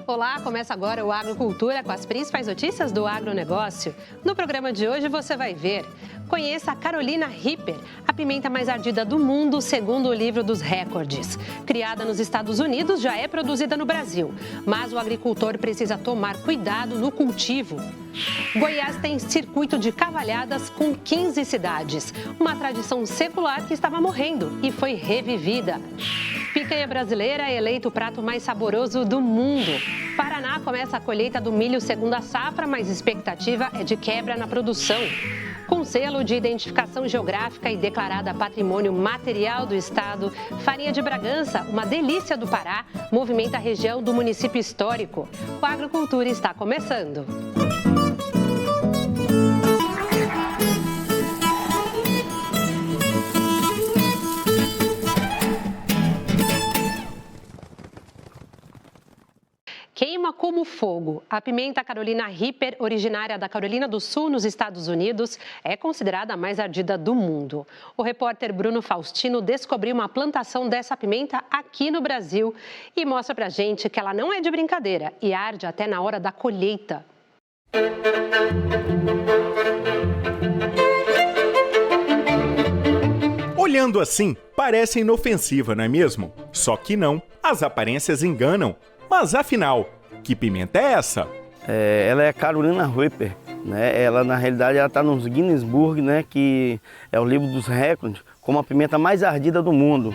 Olá, começa agora o Agrocultura com as principais notícias do agronegócio. No programa de hoje você vai ver: conheça a Carolina Reaper, a pimenta mais ardida do mundo segundo o livro dos recordes. Criada nos Estados Unidos, já é produzida no Brasil, mas o agricultor precisa tomar cuidado no cultivo. Goiás tem circuito de cavalhadas com 15 cidades, uma tradição secular que estava morrendo e foi revivida. Picanha brasileira é eleito o prato mais saboroso do mundo. Paraná começa a colheita do milho segundo a safra, mas expectativa é de quebra na produção. Com selo de identificação geográfica e declarada patrimônio material do estado, farinha de Bragança, uma delícia do Pará, movimenta a região do município histórico. O Agrocultura está começando. Queima como fogo. A pimenta Carolina Reaper, originária da Carolina do Sul, nos Estados Unidos, é considerada a mais ardida do mundo. O repórter Bruno Faustino descobriu uma plantação dessa pimenta aqui no Brasil e mostra pra gente que ela não é de brincadeira e arde até na hora da colheita. Olhando assim, parece inofensiva, não é mesmo? Só que não, as aparências enganam. Mas afinal, que pimenta é essa? Ela é a Carolina Reaper, né? Ela, na realidade, ela está nos Guinness Book, né? Que é o livro dos recordes, como a pimenta mais ardida do mundo.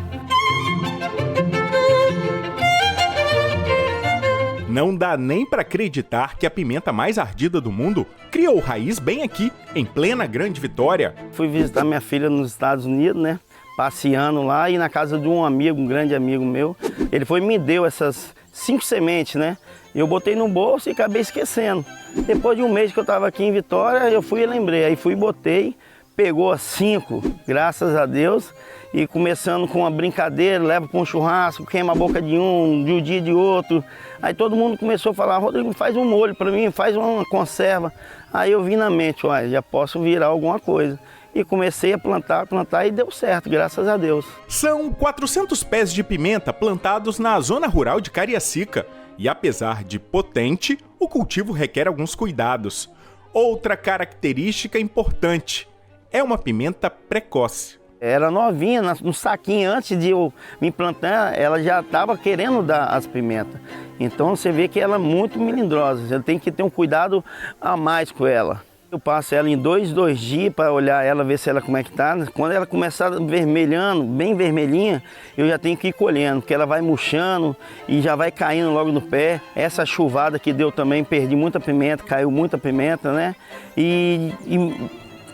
Não dá nem para acreditar que a pimenta mais ardida do mundo criou raiz bem aqui, em plena Grande Vitória. Fui visitar minha filha nos Estados Unidos, né? Passeando lá e na casa de um amigo, um grande amigo meu. Ele foi e me deu essas 5 sementes, né? Eu botei no bolso e acabei esquecendo. Depois de um mês que eu estava aqui em Vitória, eu fui e lembrei. Aí fui e botei, pegou as 5, graças a Deus. E começando com uma brincadeira, leva para um churrasco, queima a boca de um, de um dia de outro. Aí todo mundo começou a falar: Rodrigo, faz um molho para mim, faz uma conserva. Aí eu vi na mente: olha, já posso virar alguma coisa. E comecei a plantar e deu certo, graças a Deus. São 400 pés de pimenta plantados na zona rural de Cariacica. E apesar de potente, o cultivo requer alguns cuidados. Outra característica importante: é uma pimenta precoce. Era novinha, no saquinho, antes de eu me plantar, ela já estava querendo dar as pimentas. Então você vê que ela é muito melindrosa, você tem que ter um cuidado a mais com ela. Eu passo ela em 2 dias para olhar ela, ver se ela como é que tá. Quando ela começar vermelhando, bem vermelhinha, eu já tenho que ir colhendo, porque ela vai murchando e já vai caindo logo no pé. Essa chuvada que deu também, perdi muita pimenta, caiu muita pimenta, né? E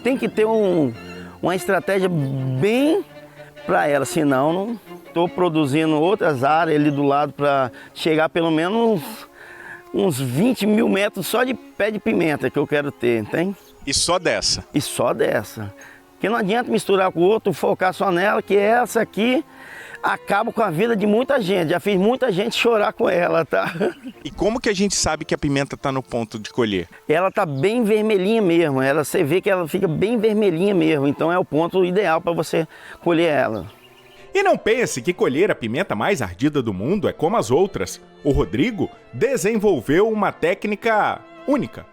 tem que ter uma estratégia bem para ela, senão não estou produzindo outras áreas ali do lado para chegar pelo menos uns 20 mil metros só de pé de pimenta que eu quero ter, tem? E só dessa? E só dessa. Porque não adianta misturar com o outro, focar só nela, que essa aqui acaba com a vida de muita gente. Já fiz muita gente chorar com ela, tá? E como que a gente sabe que a pimenta está no ponto de colher? Ela tá bem vermelhinha mesmo. Você vê que ela fica bem vermelhinha mesmo. Então é o ponto ideal para você colher ela. E não pense que colher a pimenta mais ardida do mundo é como as outras. O Rodrigo desenvolveu uma técnica única.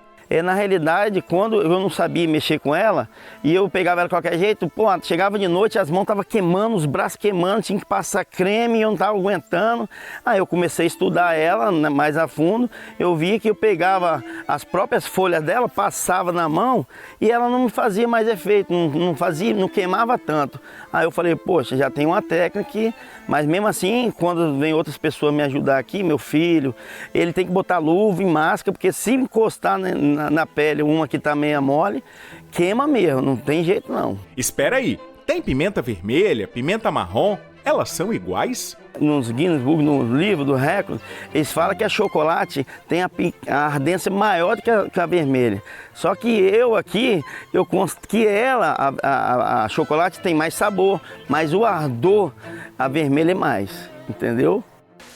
Na realidade, quando eu não sabia mexer com ela, e eu pegava ela de qualquer jeito, chegava de noite, as mãos estavam queimando, os braços queimando, tinha que passar creme e eu não estava aguentando. Aí eu comecei a estudar ela mais a fundo, eu vi que eu pegava as próprias folhas dela, passava na mão e ela não me fazia mais efeito, não queimava tanto. Aí eu falei: poxa, já tem uma técnica aqui, mas mesmo assim, quando vem outras pessoas me ajudar aqui, meu filho, ele tem que botar luva e máscara, porque se encostar na pele uma que tá meia mole, queima mesmo, não tem jeito não. Espera aí, tem pimenta vermelha, pimenta marrom, elas são iguais? Nos Guinness Book, no livro do recorde, eles falam que a chocolate tem a ardência maior do que a vermelha. Só que eu aqui, eu consto que a chocolate tem mais sabor, mas o ardor, a vermelha é mais, entendeu?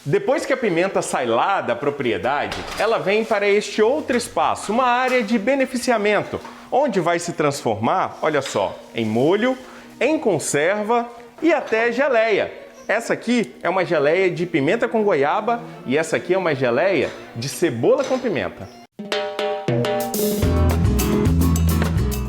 Depois que a pimenta sai lá da propriedade, ela vem para este outro espaço, uma área de beneficiamento, onde vai se transformar, olha só, em molho, em conserva e até geleia. Essa aqui é uma geleia de pimenta com goiaba e essa aqui é uma geleia de cebola com pimenta.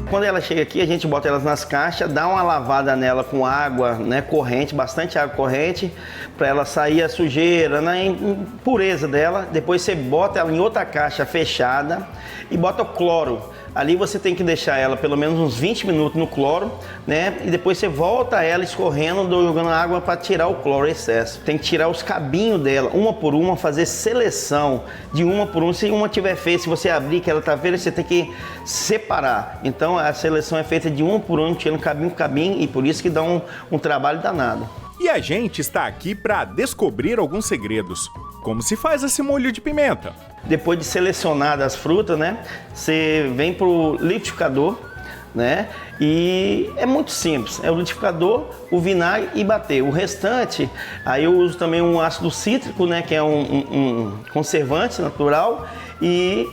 Quando ela chega aqui, a gente bota elas nas caixas, dá uma lavada nela com água, né, corrente, bastante água corrente, para ela sair a sujeira, né, a impureza dela. Depois você bota ela em outra caixa fechada e bota o cloro. Ali você tem que deixar ela pelo menos uns 20 minutos no cloro, né? E depois você volta ela escorrendo, jogando água para tirar o cloro excesso. Tem que tirar os cabinhos dela, uma por uma, fazer seleção de uma por uma. Se uma tiver feia, se você abrir que ela tá verde, você tem que separar. Então a seleção é feita de uma por uma, tirando cabinho por cabinho, e por isso que dá um trabalho danado. E a gente está aqui para descobrir alguns segredos. Como se faz esse molho de pimenta? Depois de selecionar as frutas, né, você vem pro liquidificador, né, e é muito simples. É o liquidificador, o vinagre e bater. O restante, aí eu uso também um ácido cítrico, né, que é um conservante natural, e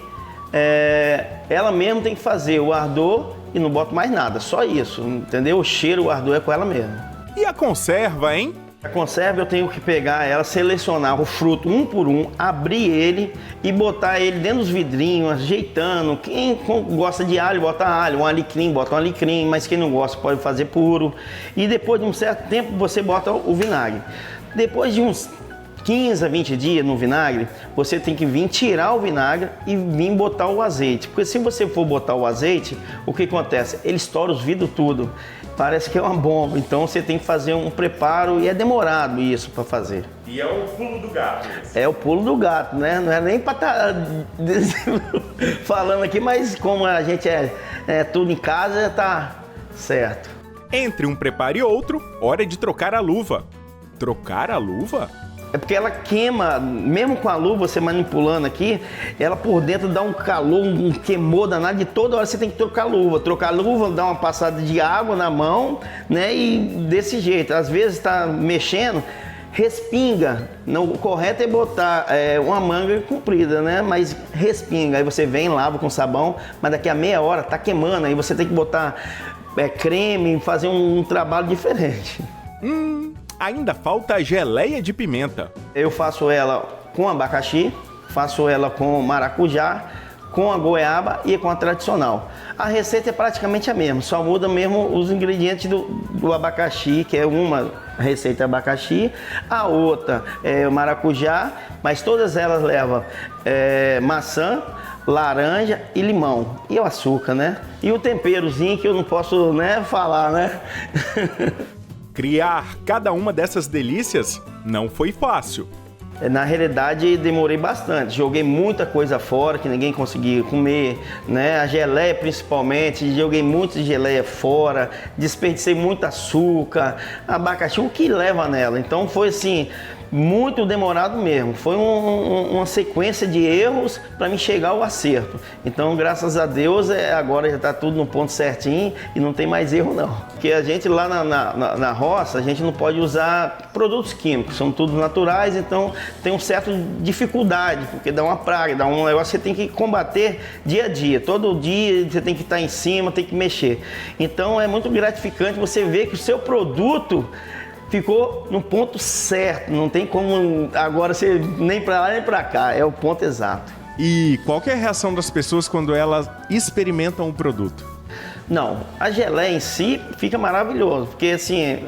ela mesmo tem que fazer o ardor e não boto mais nada, só isso, entendeu? O cheiro, o ardor é com ela mesmo. E a conserva, hein? A conserva eu tenho que pegar ela, selecionar o fruto um por um, abrir ele e botar ele dentro dos vidrinhos, ajeitando. Quem gosta de alho, bota alho, um alecrim, bota um alecrim, mas quem não gosta pode fazer puro. E depois de um certo tempo você bota o vinagre. Depois de uns 15 a 20 dias no vinagre, você tem que vir tirar o vinagre e vir botar o azeite. Porque se você for botar o azeite, o que acontece? Ele estoura os vidros tudo. Parece que é uma bomba, então você tem que fazer um preparo e é demorado isso para fazer. E é o pulo do gato. É o pulo do gato, né? Não é nem para estar falando aqui, mas como a gente é tudo em casa, tá certo. Entre um preparo e outro, hora de trocar a luva. Trocar a luva? É porque ela queima, mesmo com a luva, você manipulando aqui, ela por dentro dá um calor, um queimor danado, de toda hora você tem que trocar a luva. Trocar a luva, dá uma passada de água na mão, né, e desse jeito. Às vezes está mexendo, respinga. Não, o correto é botar uma manga comprida, né, mas respinga. Aí você vem, lava com sabão, mas daqui a meia hora tá queimando, aí você tem que botar creme, fazer um trabalho diferente. Ainda falta a geleia de pimenta. Eu faço ela com abacaxi, faço ela com maracujá, com a goiaba e com a tradicional. A receita é praticamente a mesma, só muda mesmo os ingredientes do abacaxi, que é uma receita abacaxi, a outra é o maracujá, mas todas elas levam maçã, laranja e limão. E o açúcar, né? E o temperozinho que eu não posso, né, falar, né? Criar cada uma dessas delícias não foi fácil. Na realidade, demorei bastante. Joguei muita coisa fora que ninguém conseguia comer, né? A geleia principalmente, joguei muita geleia fora, desperdicei muito açúcar, abacaxi, o que leva nela. Então foi assim, muito demorado mesmo. Foi uma sequência de erros para me chegar ao acerto. Então, graças a Deus, agora já está tudo no ponto certinho e não tem mais erro não. Porque a gente lá na roça, a gente não pode usar produtos químicos, são tudo naturais, então tem uma certa dificuldade, porque dá uma praga, dá um negócio que você tem que combater dia a dia. Todo dia você tem que estar em cima, tem que mexer. Então é muito gratificante você ver que o seu produto ficou no ponto certo, não tem como agora ser nem para lá nem para cá, é o ponto exato. E qual que é a reação das pessoas quando elas experimentam o produto? Não, a geleia em si fica maravilhoso, porque assim,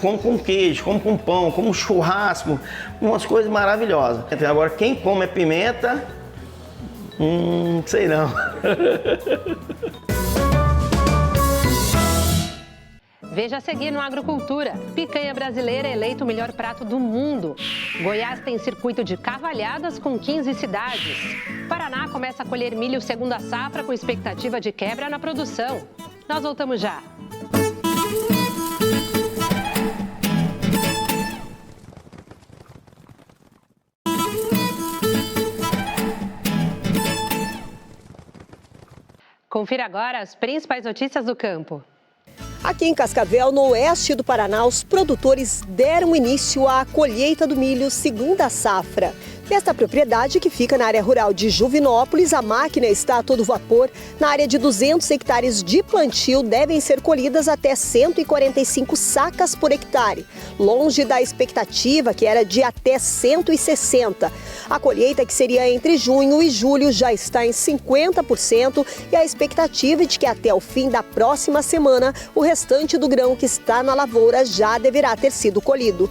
como com queijo, como com pão, como churrasco, umas coisas maravilhosas. Agora quem come pimenta, sei não. Veja a seguir no Agrocultura. Picanha brasileira é eleito o melhor prato do mundo. Goiás tem circuito de carvalhadas com 15 cidades. Paraná começa a colher milho segunda safra com expectativa de quebra na produção. Nós voltamos já. Confira agora as principais notícias do campo. Aqui em Cascavel, no oeste do Paraná, os produtores deram início à colheita do milho segunda safra. Nesta propriedade, que fica na área rural de Juvinópolis, a máquina está a todo vapor. Na área de 200 hectares de plantio, devem ser colhidas até 145 sacas por hectare, longe da expectativa, que era de até 160. A colheita, que seria entre junho e julho, já está em 50% e a expectativa é de que até o fim da próxima semana, o restante do grão que está na lavoura já deverá ter sido colhido.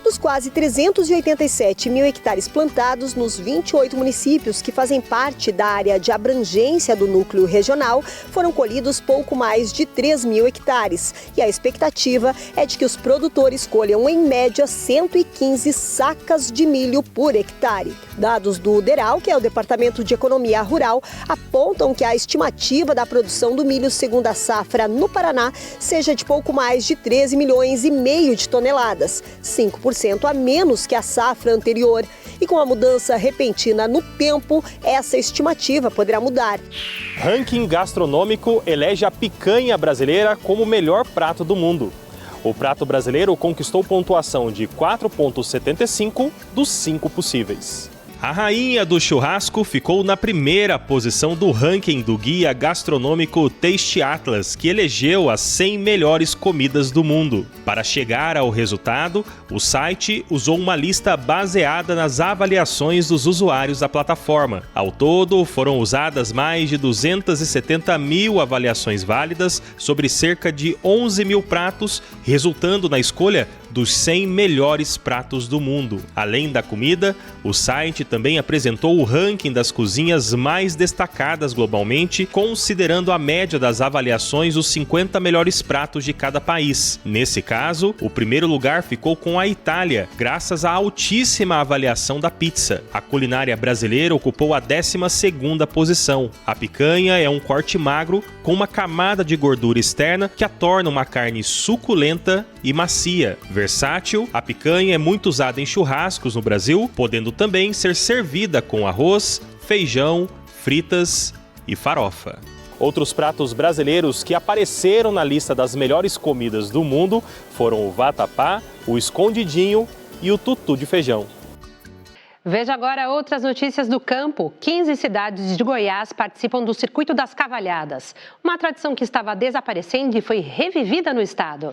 Dos quase 387 mil hectares plantados nos 28 municípios que fazem parte da área de abrangência do núcleo regional, foram colhidos pouco mais de 3 mil hectares. E a expectativa é de que os produtores colham, em média, 115 sacas de milho por hectare. Dados do DERAL, que é o Departamento de Economia Rural, apontam que a estimativa da produção do milho segundo a safra no Paraná seja de pouco mais de 13 milhões e meio de toneladas, 5% a menos que a safra anterior. E com a mudança repentina no tempo, essa estimativa poderá mudar. Ranking gastronômico elege a picanha brasileira como o melhor prato do mundo. O prato brasileiro conquistou pontuação de 4,75 dos 5 possíveis. A rainha do churrasco ficou na primeira posição do ranking do guia gastronômico Taste Atlas, que elegeu as 100 melhores comidas do mundo. Para chegar ao resultado, o site usou uma lista baseada nas avaliações dos usuários da plataforma. Ao todo, foram usadas mais de 270 mil avaliações válidas sobre cerca de 11 mil pratos, resultando na escolha dos 100 melhores pratos do mundo. Além da comida, o site também apresentou o ranking das cozinhas mais destacadas globalmente, considerando a média das avaliações dos 50 melhores pratos de cada país. Nesse caso, o primeiro lugar ficou com a Itália, graças à altíssima avaliação da pizza. A culinária brasileira ocupou a 12ª posição. A picanha é um corte magro com uma camada de gordura externa que a torna uma carne suculenta e macia. Versátil, a picanha é muito usada em churrascos no Brasil, podendo também ser servida com arroz, feijão, fritas e farofa. Outros pratos brasileiros que apareceram na lista das melhores comidas do mundo foram o vatapá, o escondidinho e o tutu de feijão. Veja agora outras notícias do campo. 15 cidades de Goiás participam do Circuito das Cavalhadas, uma tradição que estava desaparecendo e foi revivida no estado.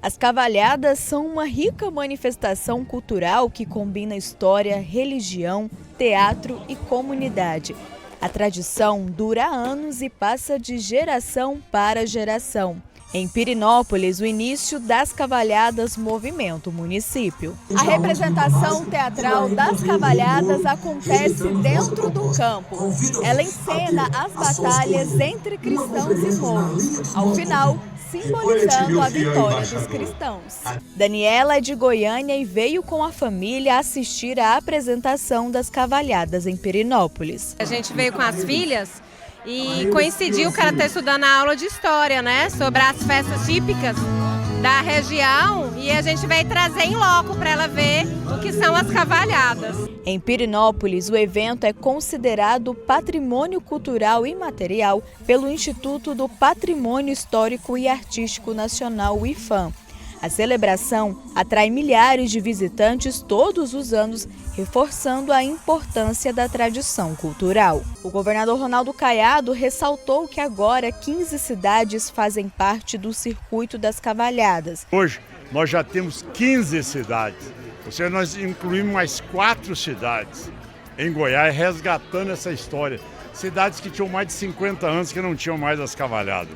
As cavalhadas são uma rica manifestação cultural que combina história, religião, teatro e comunidade. A tradição dura anos e passa de geração para geração. Em Pirenópolis, o início das cavalhadas movimenta o município. A representação teatral das cavalhadas acontece dentro do campo. Ela encena as batalhas entre cristãos e mouros. Ao final, simbolizando a vitória dos cristãos. Daniela é de Goiânia e veio com a família assistir à apresentação das cavalhadas em Pirenópolis. A gente veio com as filhas e coincidiu que ela está estudando a aula de história, né, sobre as festas típicas da região, e a gente veio trazer em loco para ela ver o que são as cavalhadas. Em Pirenópolis, o evento é considerado Patrimônio Cultural Imaterial pelo Instituto do Patrimônio Histórico e Artístico Nacional, o IPHAN. A celebração atrai milhares de visitantes todos os anos, reforçando a importância da tradição cultural. O governador Ronaldo Caiado ressaltou que agora 15 cidades fazem parte do Circuito das Cavalhadas. Hoje nós já temos 15 cidades, ou seja, nós incluímos mais 4 cidades em Goiás, resgatando essa história. Cidades que tinham mais de 50 anos que não tinham mais as cavalhadas.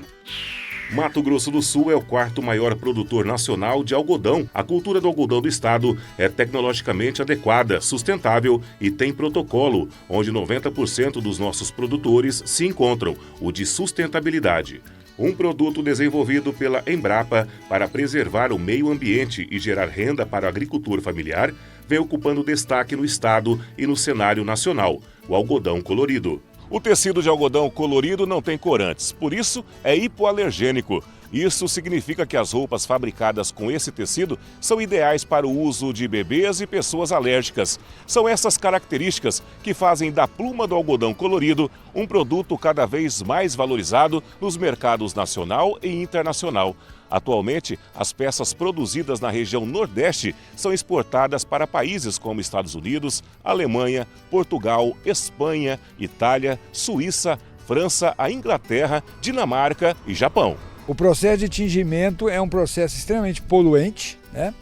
Mato Grosso do Sul é o 4º maior produtor nacional de algodão. A cultura do algodão do estado é tecnologicamente adequada, sustentável e tem protocolo, onde 90% dos nossos produtores se encontram, o de sustentabilidade. Um produto desenvolvido pela Embrapa para preservar o meio ambiente e gerar renda para o agricultor familiar, vem ocupando destaque no estado e no cenário nacional, o algodão colorido. O tecido de algodão colorido não tem corantes, por isso é hipoalergênico. Isso significa que as roupas fabricadas com esse tecido são ideais para o uso de bebês e pessoas alérgicas. São essas características que fazem da pluma do algodão colorido um produto cada vez mais valorizado nos mercados nacional e internacional. Atualmente, as peças produzidas na região Nordeste são exportadas para países como Estados Unidos, Alemanha, Portugal, Espanha, Itália, Suíça, França, a Inglaterra, Dinamarca e Japão. O processo de tingimento é um processo extremamente poluente, né?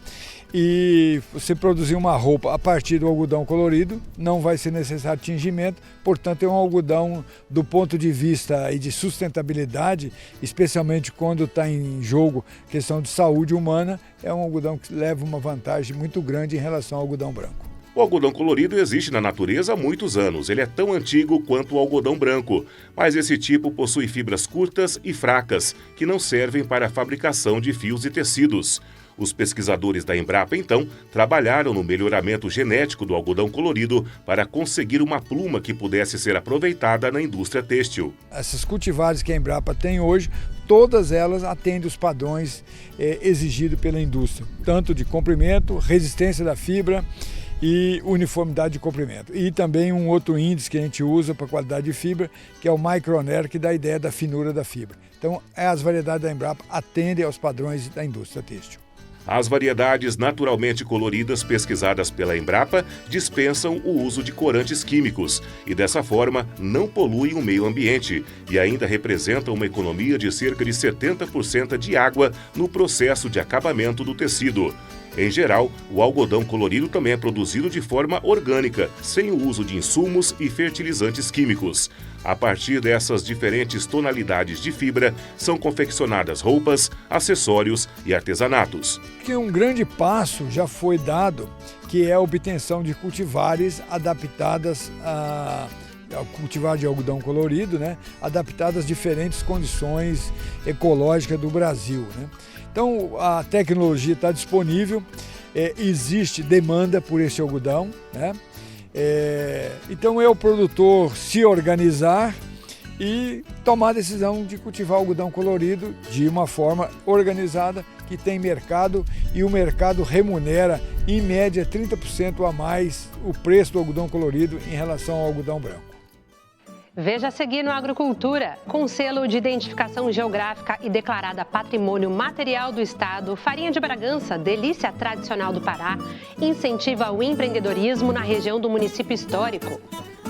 E você produzir uma roupa a partir do algodão colorido não vai ser necessário tingimento, portanto é um algodão do ponto de vista de sustentabilidade, especialmente quando está em jogo questão de saúde humana, é um algodão que leva uma vantagem muito grande em relação ao algodão branco. O algodão colorido existe na natureza há muitos anos. Ele é tão antigo quanto o algodão branco, mas esse tipo possui fibras curtas e fracas, que não servem para a fabricação de fios e tecidos. Os pesquisadores da Embrapa, então, trabalharam no melhoramento genético do algodão colorido para conseguir uma pluma que pudesse ser aproveitada na indústria têxtil. Essas cultivares que a Embrapa tem hoje, todas elas atendem os padrões exigidos pela indústria, tanto de comprimento, resistência da fibra e uniformidade de comprimento. E também um outro índice que a gente usa para qualidade de fibra, que é o Microner, que dá a ideia da finura da fibra. Então, as variedades da Embrapa atendem aos padrões da indústria têxtil. As variedades naturalmente coloridas pesquisadas pela Embrapa dispensam o uso de corantes químicos e, dessa forma, não poluem o meio ambiente e ainda representam uma economia de cerca de 70% de água no processo de acabamento do tecido. Em geral, o algodão colorido também é produzido de forma orgânica, sem o uso de insumos e fertilizantes químicos. A partir dessas diferentes tonalidades de fibra, são confeccionadas roupas, acessórios e artesanatos. Um grande passo já foi dado, que é a obtenção de cultivares adaptadas ao cultivar de algodão colorido, né? Adaptadas às diferentes condições ecológicas do Brasil, né? Então, a tecnologia está disponível, existe demanda por esse algodão, né? Então, é o produtor se organizar e tomar a decisão de cultivar algodão colorido de uma forma organizada, que tem mercado e o mercado remunera, em média, 30% a mais o preço do algodão colorido em relação ao algodão branco. Veja a seguir no Agricultura. Com selo de identificação geográfica e declarada Patrimônio Material do Estado, farinha de Bragança, delícia tradicional do Pará, incentiva o empreendedorismo na região do município histórico.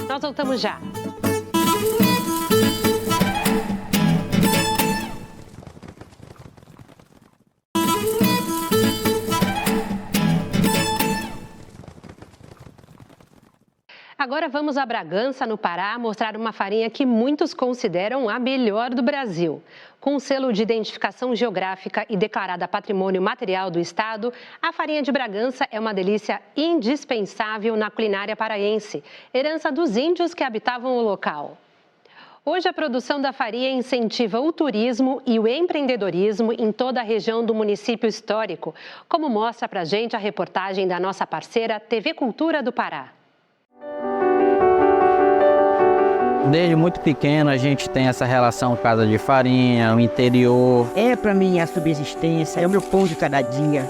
Nós voltamos já. Agora vamos a Bragança, no Pará, mostrar uma farinha que muitos consideram a melhor do Brasil. Com selo de identificação geográfica e declarada Patrimônio Material do Estado, a farinha de Bragança é uma delícia indispensável na culinária paraense, herança dos índios que habitavam o local. Hoje, a produção da farinha incentiva o turismo e o empreendedorismo em toda a região do município histórico, como mostra pra gente a reportagem da nossa parceira TV Cultura do Pará. Desde muito pequeno a gente tem essa relação casa de farinha, o interior. É para mim a subsistência, é o meu pão de cada dia.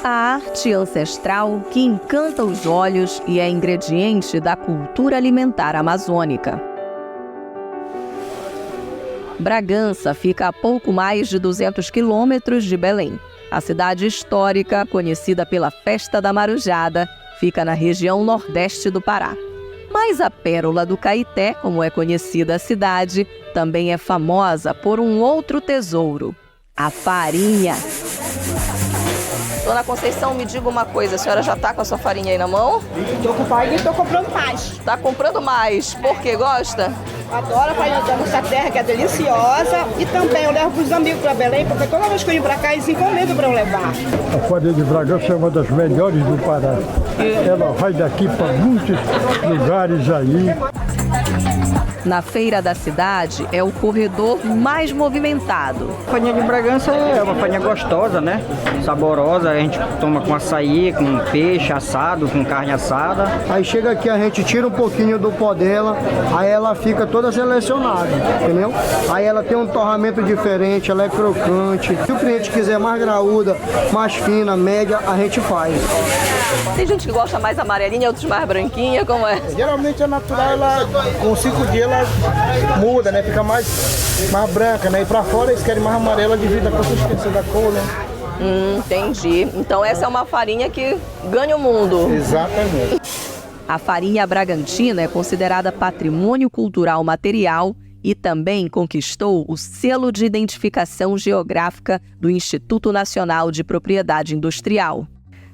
A arte ancestral que encanta os olhos e é ingrediente da cultura alimentar amazônica. Bragança fica a pouco mais de 200 quilômetros de Belém. A cidade histórica, conhecida pela Festa da Marujada, fica na região nordeste do Pará. Mas a Pérola do Caeté, como é conhecida a cidade, também é famosa por um outro tesouro, a farinha. Dona Conceição, me diga uma coisa, a senhora já está com a sua farinha aí na mão? Estou com farinha e estou comprando mais. Está comprando mais, por quê? Gosta? Adoro a farinha da nossa terra, que é deliciosa. E também eu levo para os amigos para Belém, porque toda vez que eu venho para cá, eles encomendam para eu levar. A farinha de Bragança é uma das melhores do Pará. Ela vai daqui para muitos lugares aí. Na feira da cidade é o corredor mais movimentado. A farinha de Bragança é uma farinha gostosa, né? Saborosa, a gente toma com açaí, com peixe assado, com carne assada. Aí chega aqui, a gente tira um pouquinho do pó dela, aí ela fica toda selecionada, entendeu? Aí ela tem um torramento diferente, ela é crocante. Se o cliente quiser mais graúda, mais fina, média, a gente faz. Tem gente que gosta mais amarelinha, outros mais branquinha, como é? Geralmente a natural, ela, com 5 dias, ela muda, né? Fica mais branca, né? E pra fora eles querem mais amarela devido à consistência da cor, né? Entendi. Então essa é uma farinha que ganha o mundo. Exatamente. A farinha bragantina é considerada patrimônio cultural material e também conquistou o selo de identificação geográfica do Instituto Nacional de Propriedade Industrial.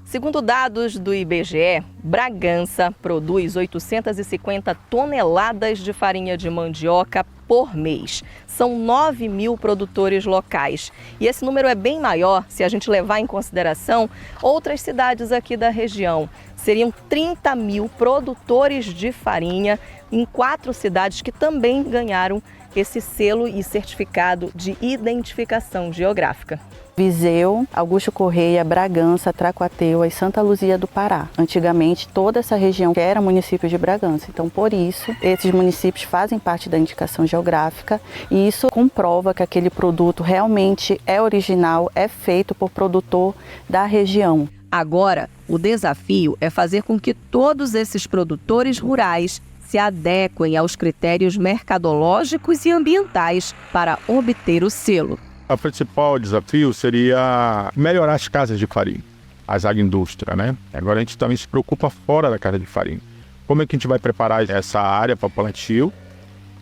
Segundo dados do IBGE, Bragança produz 850 toneladas de farinha de mandioca por mês. São 9 mil produtores locais. E esse número é bem maior se a gente levar em consideração outras cidades aqui da região. Seriam 30 mil produtores de farinha em 4 cidades que também ganharam esse selo e certificado de identificação geográfica. Viseu, Augusto Correia, Bragança, Tracuateua e Santa Luzia do Pará. Antigamente, toda essa região era município de Bragança. Então, por isso, esses municípios fazem parte da indicação geográfica e isso comprova que aquele produto realmente é original, é feito por produtor da região. Agora, o desafio é fazer com que todos esses produtores rurais se adequem aos critérios mercadológicos e ambientais para obter o selo. O principal desafio seria melhorar as casas de farinha, as agroindústrias, né? Agora a gente também se preocupa fora da casa de farinha. Como é que a gente vai preparar essa área para plantio?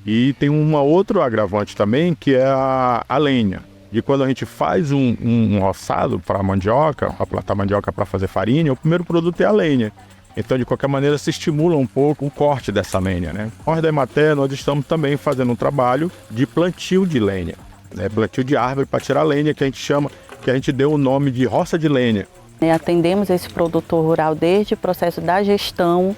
E tem um outro agravante também, que é a lenha. E quando a gente faz um roçado para mandioca, para plantar mandioca para fazer farinha, o primeiro produto é a lenha. Então, de qualquer maneira, se estimula um pouco o corte dessa lenha, né? Nós da Emater, nós estamos também fazendo um trabalho de plantio de lenha. Plantio de árvore para tirar lenha, que a gente chama, que a gente deu o nome de roça de lenha. Atendemos esse produtor rural desde o processo da gestão,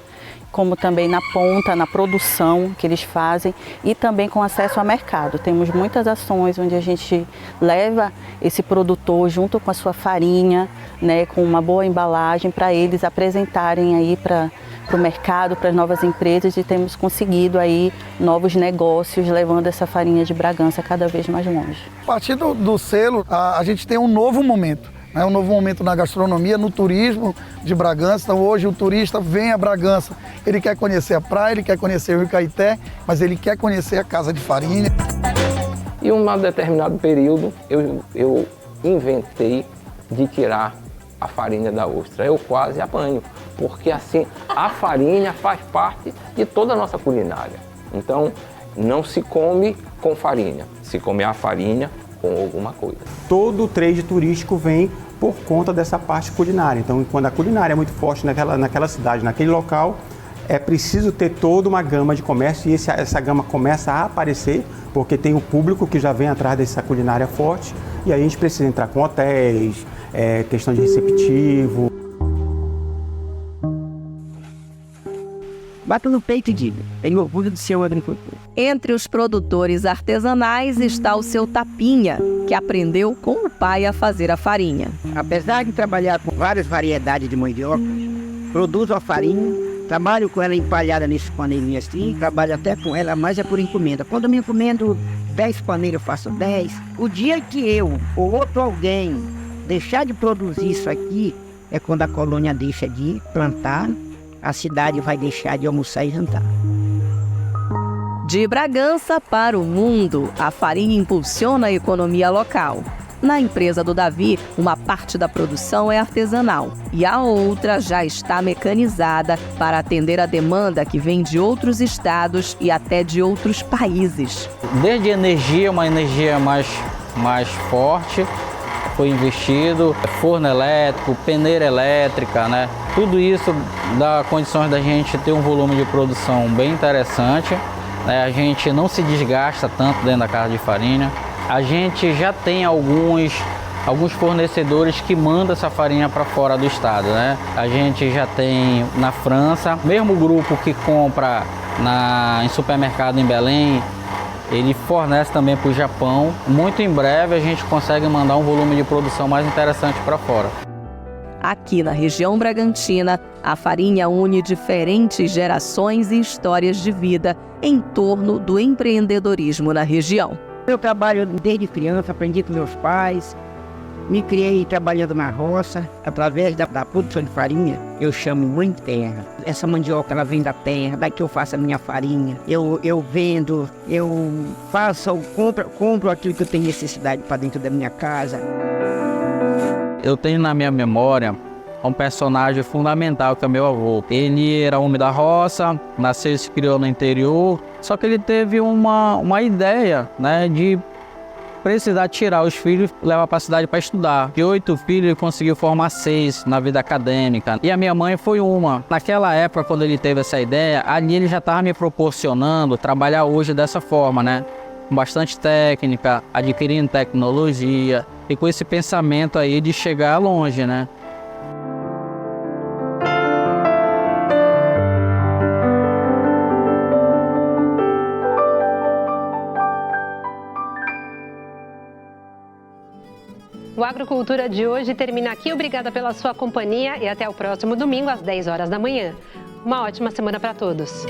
como também na ponta, na produção que eles fazem e também com acesso ao mercado. Temos muitas ações onde a gente leva esse produtor junto com a sua farinha, né, com uma boa embalagem para eles apresentarem aí para o mercado, para as novas empresas, e temos conseguido aí novos negócios levando essa farinha de Bragança cada vez mais longe. A partir do selo, a gente tem um novo momento. Um novo momento na gastronomia, no turismo de Bragança. Então hoje o turista vem a Bragança, ele quer conhecer a praia, ele quer conhecer o Rio Caeté, mas ele quer conhecer a casa de farinha. Em um determinado período eu inventei de tirar a farinha da ostra. Eu quase apanho, porque assim a farinha faz parte de toda a nossa culinária. Então não se come com farinha, se come a farinha com alguma coisa. Todo o trade turístico vem por conta dessa parte culinária. Então, quando a culinária é muito forte naquela cidade, naquele local, é preciso ter toda uma gama de comércio e essa gama começa a aparecer porque tem o público que já vem atrás dessa culinária forte e aí a gente precisa entrar com hotéis, questão de receptivo. Bata no peito e diga, tenho orgulho do seu agricultor. Entre os produtores artesanais está o seu Tapinha, que aprendeu com o pai a fazer a farinha. Apesar de trabalhar com várias variedades de mandioca, produzo a farinha, trabalho com ela empalhada nesse panelinho assim, trabalho até com ela, mas é por encomenda. Quando eu me encomendo 10 paneiras, eu faço 10. O dia que eu ou outro alguém deixar de produzir isso aqui, é quando a colônia deixa de plantar, a cidade vai deixar de almoçar e jantar. De Bragança para o mundo, a farinha impulsiona a economia local. Na empresa do Davi, uma parte da produção é artesanal e a outra já está mecanizada para atender a demanda que vem de outros estados e até de outros países. Desde energia, uma energia mais forte, foi investido, forno elétrico, peneira elétrica, né? Tudo isso dá condições da gente ter um volume de produção bem interessante, né? A gente não se desgasta tanto dentro da casa de farinha. A gente já tem alguns fornecedores que mandam essa farinha para fora do estado, né? A gente já tem na França, mesmo grupo que compra em supermercado em Belém. Ele fornece também para o Japão. Muito em breve a gente consegue mandar um volume de produção mais interessante para fora. Aqui na região Bragantina, a farinha une diferentes gerações e histórias de vida em torno do empreendedorismo na região. Eu trabalho desde criança, aprendi com meus pais, me criei trabalhando na roça. Através da produção de farinha, eu chamo mãe terra. Essa mandioca, ela vem da terra, daqui eu faço a minha farinha. Eu vendo, eu faço, compro aquilo que eu tenho necessidade para dentro da minha casa. Eu tenho na minha memória um personagem fundamental que é meu avô. Ele era homem da roça, nasceu e se criou no interior, só que ele teve uma ideia, né, de precisar tirar os filhos e levar para a cidade para estudar. De 8 filhos, ele conseguiu formar 6 na vida acadêmica. E a minha mãe foi uma. Naquela época, quando ele teve essa ideia, ali ele já estava me proporcionando trabalhar hoje dessa forma, né? Com bastante técnica, adquirindo tecnologia e com esse pensamento aí de chegar longe, né? O Agrocultura de hoje termina aqui. Obrigada pela sua companhia e até o próximo domingo às 10 horas da manhã. Uma ótima semana para todos.